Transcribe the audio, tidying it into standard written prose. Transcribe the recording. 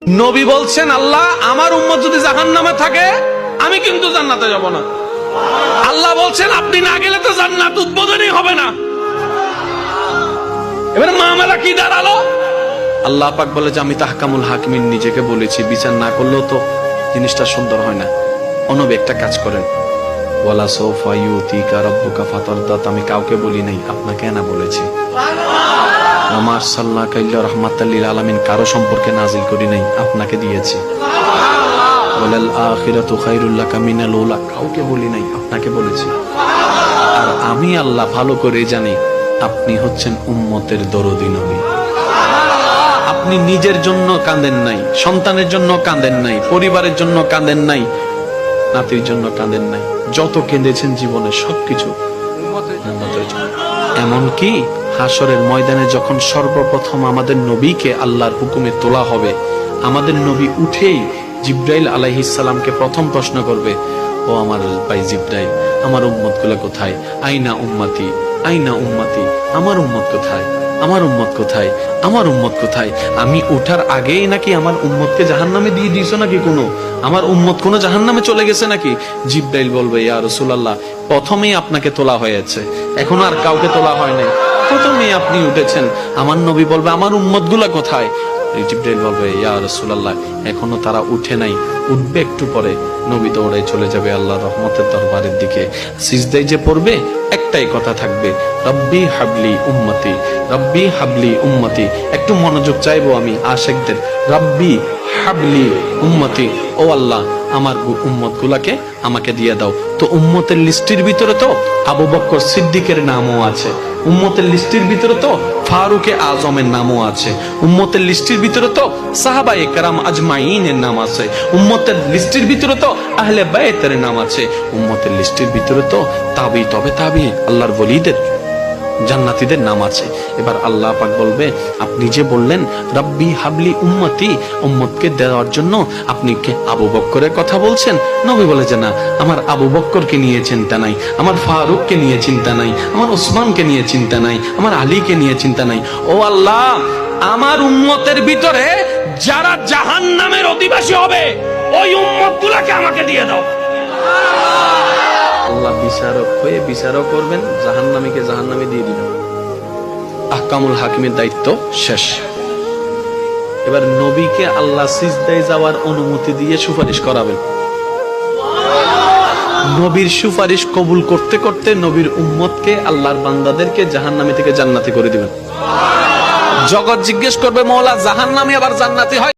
নবী বলছেন, আল্লাহ আমার উম্মত যদি জাহান্নামে থাকে আমি কিন্তু জান্নাতে যাব না। আল্লাহ বলছেন, আপনি না গেলে তো জান্নাত উদ্বোধনই হবে না। এবার মামলা কি দাঁড়ালো? আল্লাহ পাক বলে যে আমি তাহকামুল হাকিমিন নিজেকে বলেছি, বিচার না করলেও তো জিনিসটা সুন্দর হয় না। অনবী একটা কাজ করেন, ওয়ালা সাউফা ইউতিকা রাব্বুকা ফাতারদা, আমি কাউকে বলি নাই, আপনাকে না বলেছি। আমার সাল্লাল্লাহু ইল্লা রাহমাতাল লিল আলামিন কারো সম্পর্কে নাজিল করি নাই, আপনাকে দিয়েছি। ওয়ালাল আখিরাতু খায়রুল লাকা মিনাল উলা, কাউকে বলি নাই, আপনাকে বলেছি। আর আমি আল্লাহ ভালো করে জানি আপনি হচ্ছেন উম্মতের দরদী নবী। আপনি নিজের জন্য কাঁদেন নাই, সন্তানের জন্য কাঁদেন নাই, পরিবারের জন্য কাঁদেন নাই, নাতির জন্য কাঁদেন নাই, যত কেঁদেছেন জীবনে সবকিছু উম্মতের জন্য। এমনকি হাসরের ময়দানে যখন সর্বপ্রথম আমাদের নবীকে আল্লাহর হুকুমে তোলা হবে, আমাদের নবী উঠেই জিব্রাইল আলাইহিস সালামকে প্রথম প্রশ্ন করবে, ও আমার ভাই জিব্রাইল, আমার উম্মত গুলো কোথায়? আইনা উম্মতি, আইনা উম্মতি, আমার উম্মত কোথায়? আমার উম্মত কোথায়? আমার উম্মত কোথায়? আমি উঠার আগেই নাকি আমার উম্মতকে জাহান্নামে দিয়ে দিয়েছো নাকি? কোনো আমার উম্মত কোনো জাহান্নামে চলে গেছে নাকি? জিব্রাইল বলবে, ইয়া রাসূলুল্লাহ, প্রথমেই আপনাকে তোলা হয়েছে, এখন আর কাউকে তোলা হয় নাই, প্রথমেই আপনি উঠেছেন। আমার নবী বলবে, আমার উম্মত গুলা কোথায়? জিব্রাইল বলবে, ইয়া রাসূলুল্লাহ, এখনো তারা উঠে নাই, উঠবে একটু পরে। নবী দৌড়ায় চলে যাবে আল্লাহর রহমতের দরবারের দিকে। সিজদায় যে পড়বে একটাই কথা থাকবে, রব্বি হাবলি উম্মতি, রব্বি হাবলি উম্মতি। একটু মনোযোগ চাইবো আমি আশিকদের, রব্বি হাবলি উম্মতি, ও আল্লাহ আমার উম্মত গুলাকে আমাকে দিয়ে দাও। তো উম্মতের লিস্টের ভিতরে তো আবু বকর সিদ্দিকের নামও আছে, উম্মতের লিস্টের ভিতরে তো ফারুকে আজমের নামও আছে, উম্মতের লিস্টের ভিতরে তো সাহাবায়ে কেরাম আজমাইনের নাম আছে, উম্মতের লিস্টের ভিতরে তো আহলে বাইতের নাম আছে, উম্মতের লিস্টের ভিতরে তো তাবি তবে তাবি আল্লাহর ওলিদের জান্নাতীদের নাম আছে। এবার আল্লাহ পাক বলবে, আপনি যে বললেন রব্বি হাবলি উম্মতি, উম্মতকে দেওয়ার জন্য আপনি কে আবু বকরের কথা বলছেন? নবী বলে যে না, আমার আবু বকরকে নিয়ে চিন্তা নাই, আমার ফারুককে নিয়ে চিন্তা নাই, আমার ওসমানকে নিয়ে চিন্তা নাই, আমার আলীকে নিয়ে চিন্তা নাই। ও আল্লাহ, আমার উম্মতের ভিতরে যারা জাহান্নামের অধিবাসী হবে ওই উম্মতগুলোকে আমাকে দিয়ে দাও। আল্লাহ বিচারক হয়ে বিচারক করবেন, জাহান্নামীকে জাহান্নামে দিয়ে দিবেন। আহকামুল হাকিমের দায়িত্ব শেষ। এবার নবীকে আল্লাহ সিজদায় যাওয়ার অনুমতি দিয়ে সুপারিশ করাবেন। নবীর সুপারিশ কবুল করতে করতে নবীর উম্মতকে, আল্লাহর বান্দাদেরকে জাহান্নামী থেকে জান্নাতি করে দিবেন। জগৎ জিজ্ঞেস করবে, মওলা জাহান্নামী আবার জান্নাতি হয়?